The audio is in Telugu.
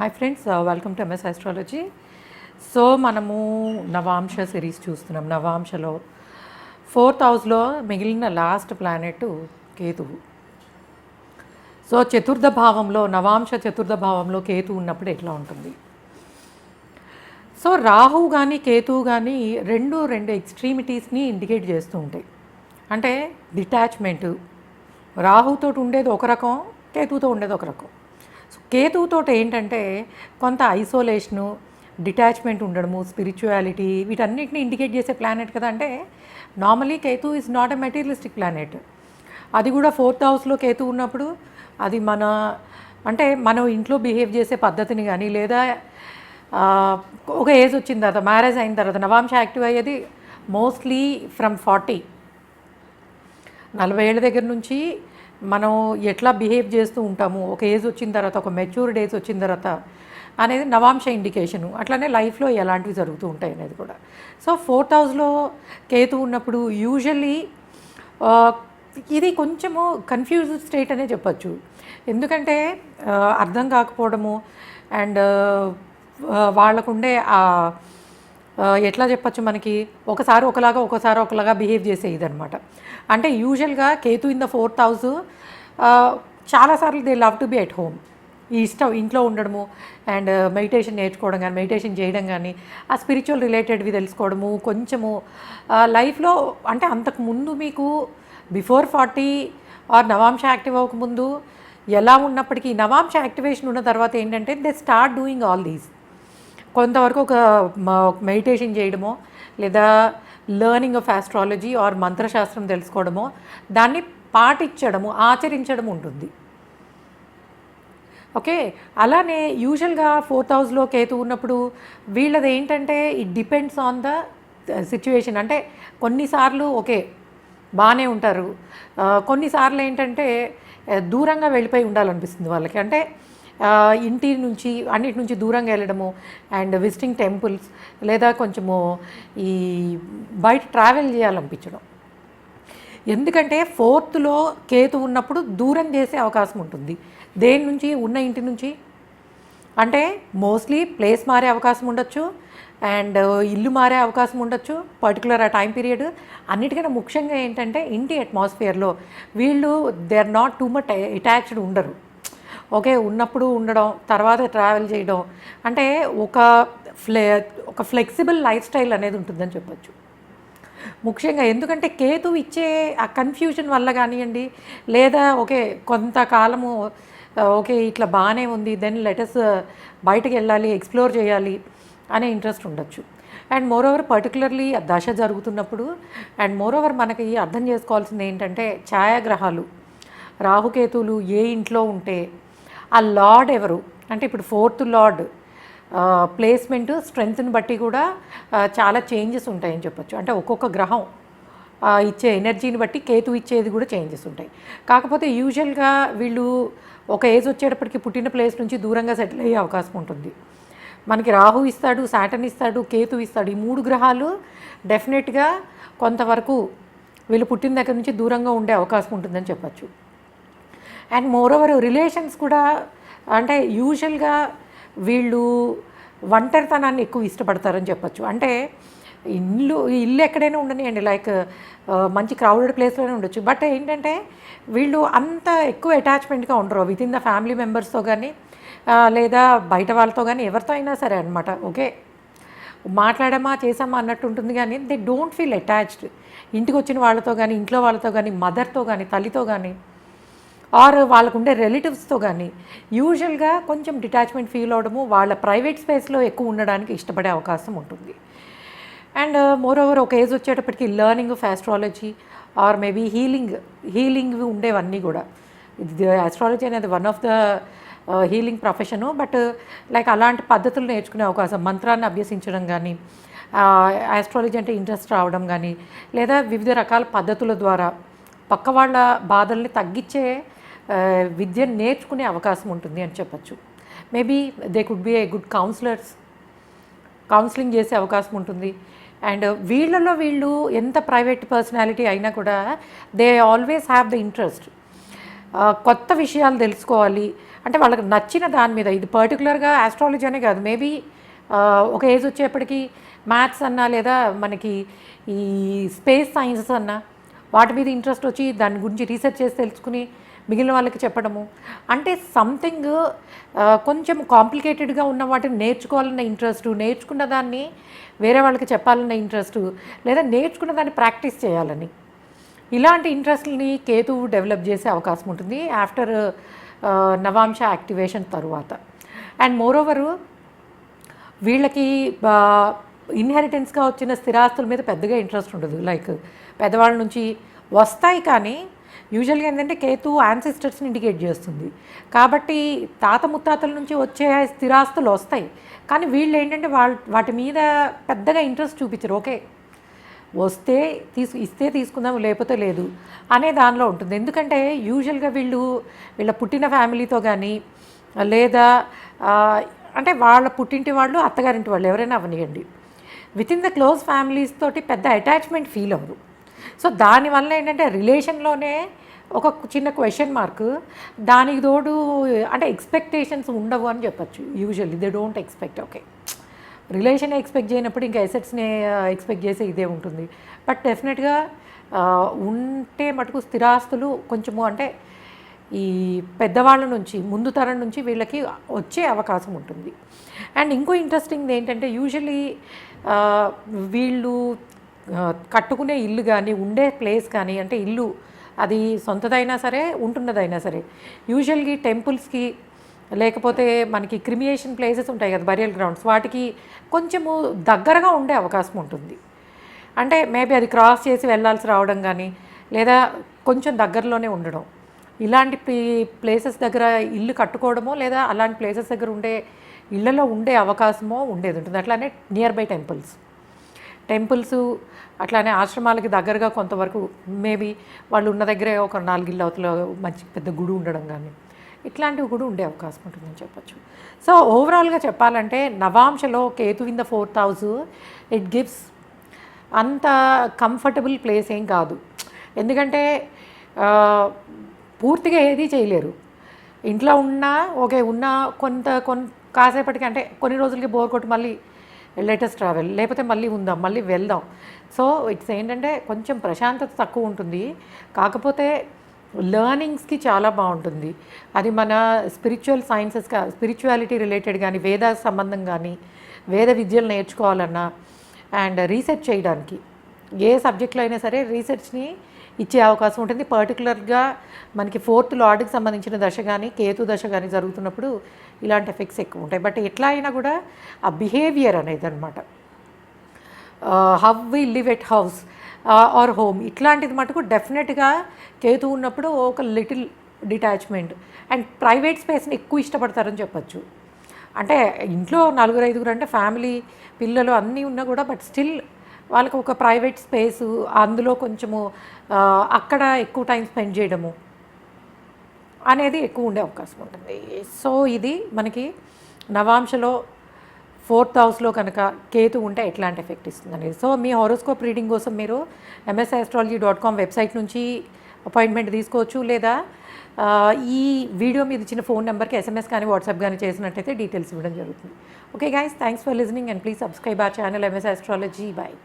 Hi friends, welcome to MS astrology. So మనము నవాంశ సిరీస్ చూస్తున్నాం. నవాంశలో 4th హౌస్లో మిగిలిన లాస్ట్ ప్లానెట్ కేతువు. సో చతుర్థ భావంలో, నవాంశ చతుర్థ భావంలో కేతు ఉన్నప్పుడు ఎట్లా ఉంటుంది? సో రాహు కానీ కేతువు కానీ రెండు ఎక్స్ట్రీమిటీస్ని ఇండికేట్ చేస్తూ ఉంటాయి. అంటే డిటాచ్మెంటు, రాహుతో ఉండేది ఒక రకం, కేతువుతో ఉండేది ఒక రకం. సో కేతువుతో ఏంటంటే కొంత ఐసోలేషను, డిటాచ్మెంట్ ఉండడము, స్పిరిచువాలిటీ, వీటన్నిటిని ఇండికేట్ చేసే ప్లానెట్ కదా. అంటే normally Ketu is not a materialistic planet. అది కూడా 4th హౌస్లో కేతు ఉన్నప్పుడు అది అంటే మనం ఇంట్లో బిహేవ్ చేసే పద్ధతిని కానీ, లేదా ఒక ఏజ్ వచ్చిన తర్వాత, మ్యారేజ్ అయిన తర్వాత నవాంశ యాక్టివ్ అయ్యేది మోస్ట్లీ ఫ్రమ్ 40 ఏళ్ళ దగ్గర నుంచి మనం ఎట్లా బిహేవ్ చేస్తూ ఉంటాము, ఒక ఏజ్ వచ్చిన తర్వాత, ఒక మెచ్యూర్డ్ ఏజ్ వచ్చిన తర్వాత అనేది నవాంశ ఇండికేషను. అట్లనే లైఫ్లో ఎలాంటివి జరుగుతూ ఉంటాయి అనేది కూడా. సో 4th హౌస్లో కేతు ఉన్నప్పుడు యూజువల్లీ ఇది కొంచెము కన్ఫ్యూజ్డ్ స్టేట్ అనే చెప్పచ్చు. ఎందుకంటే అర్థం కాకపోవడము అండ్ వాళ్ళకుండే ఎట్లా చెప్పచ్చు, మనకి ఒకసారి ఒకలాగా బిహేవ్ చేసే ఇదనమాట. అంటే యూజువల్గా Ketu in the 4th house చాలాసార్లు they love to be at home. ఈ ఇష్టం ఇంట్లో ఉండడము అండ్ మెడిటేషన్ నేర్చుకోవడం కానీ, మెడిటేషన్ చేయడం కానీ, ఆ స్పిరిచువల్ రిలేటెడ్వి తెలుసుకోవడము కొంచెము లైఫ్లో. అంటే అంతకుముందు మీకు బిఫోర్ 40 ఆర్ నవాంశ యాక్టివ్ అవ్వకముందు ఎలా ఉన్నప్పటికీ, నవాంశ యాక్టివేషన్ ఉన్న తర్వాత ఏంటంటే they start doing all these. కొంతవరకు ఒక మెడిటేషన్ చేయడమో, లేదా లెర్నింగ్ ఆఫ్ ఆస్ట్రాలజీ ఆర్ మంత్రశాస్త్రం తెలుసుకోవడమో, దాన్ని పాటించడము, ఆచరించడం ఉంటుంది. ఓకే, అలానే యూజువల్గా 4th హౌస్లో కేతు ఉన్నప్పుడు వీళ్ళది ఏంటంటే it depends on the situation. అంటే కొన్నిసార్లు ఓకే బాగానే ఉంటారు, కొన్నిసార్లు ఏంటంటే దూరంగా వెళ్ళిపోయి ఉండాలనిపిస్తుంది వాళ్ళకి. అంటే ఇంటి నుంచి అన్నిటి నుంచి దూరంగా వెళ్ళడము అండ్ విజిటింగ్ టెంపుల్స్, లేదా కొంచెము ఈ బయట ట్రావెల్ చేయాలనిపించడం. ఎందుకంటే 4thలో కేతు ఉన్నప్పుడు దూరం చేసే అవకాశం ఉంటుంది. దేని నుంచి? ఉన్న ఇంటి నుంచి. అంటే మోస్ట్లీ ప్లేస్ మారే అవకాశం ఉండొచ్చు అండ్ ఇల్లు మారే అవకాశం ఉండొచ్చు పర్టికులర్ ఆ టైం పీరియడ్. అన్నిటికన్నా ముఖ్యంగా ఏంటంటే ఇంటి అట్మాస్ఫియర్లో వీళ్ళు they are not too much attached ఉండరు. ఓకే, ఉన్నప్పుడు ఉండడం, తర్వాత ట్రావెల్ చేయడం, అంటే ఒక ఫ్లెక్సిబుల్ లైఫ్ స్టైల్ అనేది ఉంటుందని చెప్పొచ్చు ముఖ్యంగా. ఎందుకంటే కేతు ఇచ్చే ఆ కన్ఫ్యూజన్ వల్ల కానివ్వండి, లేదా ఓకే కొంతకాలము ఓకే ఇట్లా బాగానే ఉంది, దెన్ లెటస్ బయటకు వెళ్ళాలి, ఎక్స్ప్లోర్ చేయాలి అనే ఇంట్రెస్ట్ ఉండొచ్చు. అండ్ మోరోవర్ పర్టికులర్లీ దశ జరుగుతున్నప్పుడు అండ్ మోరోవర్ మనకి అర్థం చేసుకోవాల్సింది ఏంటంటే ఛాయాగ్రహాలు, రాహుకేతువులు ఏ ఇంట్లో ఉంటే ఆ లార్డ్ ఎవరు, అంటే ఇప్పుడు 4th లార్డ్ ప్లేస్మెంట్ స్ట్రెంగ్త్ని బట్టి కూడా చాలా చేంజెస్ ఉంటాయని చెప్పొచ్చు. అంటే ఒక్కొక్క గ్రహం ఇచ్చే ఎనర్జీని బట్టి కేతు ఇచ్చేది కూడా చేంజెస్ ఉంటాయి. కాకపోతే యూజువల్గా వీళ్ళు ఒక ఏజ్ వచ్చేటప్పటికి పుట్టిన ప్లేస్ నుంచి దూరంగా సెటిల్ అయ్యే అవకాశం ఉంటుంది. మనకి రాహు ఇస్తాడు, సాటర్న్ ఇస్తాడు, కేతు ఇస్తాడు. ఈ 3 గ్రహాలు డెఫినెట్గా కొంతవరకు వీళ్ళు పుట్టిన దగ్గర నుంచి దూరంగా ఉండే అవకాశం ఉంటుందని చెప్పచ్చు. అండ్ మోరోవర్ రిలేషన్స్ కూడా, అంటే యూజువల్గా వీళ్ళు ఒంటరితనాన్ని ఎక్కువ ఇష్టపడతారని చెప్పచ్చు. అంటే ఇల్లు ఎక్కడైనా ఉండనివ్వండి, లైక్ మంచి క్రౌడెడ్ ప్లేస్లోనే ఉండొచ్చు, బట్ ఏంటంటే వీళ్ళు అంత ఎక్కువ అటాచ్మెంట్గా ఉండరు విత్ ఇన్ ద ఫ్యామిలీ మెంబర్స్తో కానీ, లేదా బయట వాళ్ళతో కానీ, ఎవరితో అయినా సరే అనమాట. ఓకే మాట్లాడామా చేసామా అన్నట్టు ఉంటుంది, కానీ దే డోంట్ ఫీల్ అటాచ్డ్ ఇంటికి వచ్చిన వాళ్ళతో కానీ, ఇంట్లో వాళ్ళతో కానీ, మదర్తో కానీ, తల్లితో కానీ, ఆర్ వాళ్ళకు ఉండే రిలేటివ్స్తో కానీ యూజువల్గా కొంచెం డిటాచ్మెంట్ ఫీల్ అవడము, వాళ్ళ ప్రైవేట్ స్పేస్లో ఎక్కువ ఉండడానికి ఇష్టపడే అవకాశం ఉంటుంది. అండ్ మోరోవర్ ఒక ఏజ్ వచ్చేటప్పటికి learning of astrology or maybe healing ఉండేవన్నీ కూడా. ఇది ఆస్ట్రాలజీ అనేది one of the healing profession, but like అలాంటి పద్ధతులు నేర్చుకునే అవకాశం, మంత్రాన్ని అభ్యసించడం కానీ, ఆస్ట్రాలజీ అంటే ఇంట్రెస్ట్ రావడం కానీ, లేదా వివిధ రకాల పద్ధతుల ద్వారా పక్క వాళ్ళ బాధల్ని తగ్గించే విద్యను నేర్చుకునే అవకాశం ఉంటుంది అని చెప్పచ్చు. Maybe they could be a good counselling చేసే అవకాశం ఉంటుంది. అండ్ వీళ్ళు ఎంత ప్రైవేట్ పర్సనాలిటీ అయినా కూడా they always have the interest కొత్త విషయాలు తెలుసుకోవాలి, అంటే వాళ్ళకి నచ్చిన దాని మీద, ఇది పర్టికులర్గా ఆస్ట్రాలజీ అనే కాదు, మేబీ ఒక ఏజ్ వచ్చేప్పటికి మ్యాథ్స్ అన్నా లేదా మనకి ఈ స్పేస్ సైన్సెస్ అన్నా వాటి మీద ఇంట్రెస్ట్ వచ్చి దాని గురించి రీసెర్చ్ చేసి తెలుసుకుని మిగిలిన వాళ్ళకి చెప్పడము, అంటే సంథింగ్ కొంచెం కాంప్లికేటెడ్గా ఉన్న వాటిని నేర్చుకోవాలన్న ఇంట్రెస్ట్, నేర్చుకున్న దాన్ని వేరే వాళ్ళకి చెప్పాలన్న ఇంట్రెస్ట్, లేదా నేర్చుకున్న దాన్ని ప్రాక్టీస్ చేయాలని, ఇలాంటి ఇంట్రెస్ట్ని కేతువు డెవలప్ చేసే అవకాశం ఉంటుంది ఆఫ్టర్ నవాంశ యాక్టివేషన్ తరువాత. అండ్ మోరోవరు వీళ్ళకి ఇన్హెరిటెన్స్గా వచ్చిన స్థిరాస్తుల మీద పెద్దగా ఇంట్రెస్ట్ ఉండదు. లైక్ పెద్దవాళ్ళ నుంచి వస్తాయి, కానీ యూజువల్గా ఏంటంటే కేతు యాన్సిస్టర్స్ని ఇండికేట్ చేస్తుంది. కాబట్టి తాత ముత్తాతల నుంచి వచ్చే స్థిరాస్తులు వస్తాయి, కానీ వీళ్ళు ఏంటంటే వాటి మీద పెద్దగా ఇంట్రెస్ట్ చూపించరు. ఓకే, వస్తే ఇస్తే తీసుకుందాం, లేకపోతే లేదు అనే దానిలో ఉంటుంది. ఎందుకంటే యూజువల్గా వీళ్ళ పుట్టిన ఫ్యామిలీతో కానీ లేదా అంటే వాళ్ళ పుట్టింటి వాళ్ళు అత్తగారింటి వాళ్ళు ఎవరైనా అవనియండి, within the close families తోటి పెద్ద అటాచ్మెంట్ ఫీల్ అవ్వరు. సో దానివల్ల ఏంటంటే రిలేషన్లోనే ఒక చిన్న క్వశ్చన్ మార్క్, దానికి తోడు అంటే ఎక్స్పెక్టేషన్స్ ఉండవు అని చెప్పచ్చు. Usually they don't expect. Okay, relation expect చేయనప్పుడు ఇంకా ఎసెట్స్ని ఎక్స్పెక్ట్ చేసే ఇదే ఉంటుంది. బట్ డెఫినెట్గా ఉంటే మటుకు స్థిరాస్తులు కొంచెము అంటే ఈ పెద్దవాళ్ళ నుంచి, ముందు తరం నుంచి వీళ్ళకి వచ్చే అవకాశం ఉంటుంది. అండ్ ఇంకో ఇంట్రెస్టింగ్ ఏంటంటే యూజువల్లీ వీళ్ళు కట్టుకునే ఇల్లు కానీ ఉండే ప్లేస్ కానీ, అంటే ఇల్లు అది సొంతదైనా సరే ఉంటున్నదైనా సరే, యూజువల్గా టెంపుల్స్కి లేకపోతే మనకి క్రిమియేషన్ ప్లేసెస్ ఉంటాయి కదా, బరియల్ గ్రౌండ్స్, వాటికి కొంచెము దగ్గరగా ఉండే అవకాశం ఉంటుంది. అంటే మేబీ అది క్రాస్ చేసి వెళ్ళాల్సి రావడం కానీ, లేదా కొంచెం దగ్గరలోనే ఉండడం, ఇలాంటి ప్లేసెస్ దగ్గర ఇల్లు కట్టుకోవడమో లేదా అలాంటి ప్లేసెస్ దగ్గర ఉండే ఇళ్లలో ఉండే అవకాశమో ఉండేది ఉంటుంది. అట్లానే నియర్ బై టెంపుల్స్ అట్లానే ఆశ్రమాలకి దగ్గరగా కొంతవరకు మేబీ వాళ్ళు ఉన్న దగ్గరే ఒక 4 ఇళ్ళ అవతల మంచి పెద్ద గుడి ఉండడం కానీ ఇట్లాంటివి కూడా ఉండే అవకాశం ఉంటుందని చెప్పచ్చు. సో ఓవరాల్గా చెప్పాలంటే నవాంశలో Ketu in the 4th house it gives అంత కంఫర్టబుల్ ప్లేస్ ఏం కాదు. ఎందుకంటే పూర్తిగా ఏదీ చేయలేరు. ఇంట్లో ఉన్నా ఓకే, ఉన్నా కాసేపటికి అంటే కొన్ని రోజులకి బోర్ కొట్టి మళ్ళీ లేటెస్ట్ ట్రావెల్, లేకపోతే మళ్ళీ ఉందాం, మళ్ళీ వెళ్దాం. సో ఇట్స్ ఏంటంటే కొంచెం ప్రశాంతత తక్కువ ఉంటుంది, కాకపోతే లర్నింగ్స్కి చాలా బాగుంటుంది. అది మన స్పిరిచువాలిటీ రిలేటెడ్ కానీ, వేద సంబంధం కానీ, వేద విద్యలు నేర్చుకోవాలన్నా అండ్ రీసెర్చ్ చేయడానికి ఏ సబ్జెక్ట్లో అయినా సరే రీసెర్చ్ని ఇచ్చే అవకాశం ఉంటుంది. పర్టికులర్గా మనకి 4th లార్డ్కి సంబంధించిన దశ కానీ కేతు దశ కానీ జరుగుతున్నప్పుడు ఇలాంటి ఎఫెక్ట్స్ ఎక్కువ ఉంటాయి. బట్ ఎట్లా అయినా కూడా ఆ బిహేవియర్ అనేది అనమాట, how we live at house or home, ఇట్లాంటిది మటుకు డెఫినెట్గా కేతు ఉన్నప్పుడు ఒక లిటిల్ డిటాచ్మెంట్ అండ్ ప్రైవేట్ స్పేస్ని ఎక్కువ ఇష్టపడతారని చెప్పచ్చు. అంటే ఇంట్లో 4-5 అంటే ఫ్యామిలీ, పిల్లలు అన్నీ ఉన్నా కూడా బట్ స్టిల్ వాళ్ళకి ఒక ప్రైవేట్ స్పేసు, అందులో కొంచెము అక్కడ ఎక్కువ టైం స్పెండ్ చేయడము అనేది ఎక్కువ ఉండే అవకాశం ఉంటుంది. సో ఇది మనకి నవాంశలో 4th హౌస్లో కనుక కేతు ఉంటే ఎట్లాంటి ఎఫెక్ట్ ఇస్తుందని. సో మీ హారోస్కోప్ రీడింగ్ కోసం మీరు msastrology.com వెబ్సైట్ నుంచి అపాయింట్మెంట్ తీసుకోవచ్చు, లేదా ఈ వీడియో మీద ఇచ్చిన ఫోన్ నెంబర్కి SMS కానీ వాట్సాప్ కానీ చేసినట్టయితే డీటెయిల్స్ ఇవ్వడం జరుగుతుంది. Okay guys, thanks for listening and please subscribe our channel MS Astrology. Bye.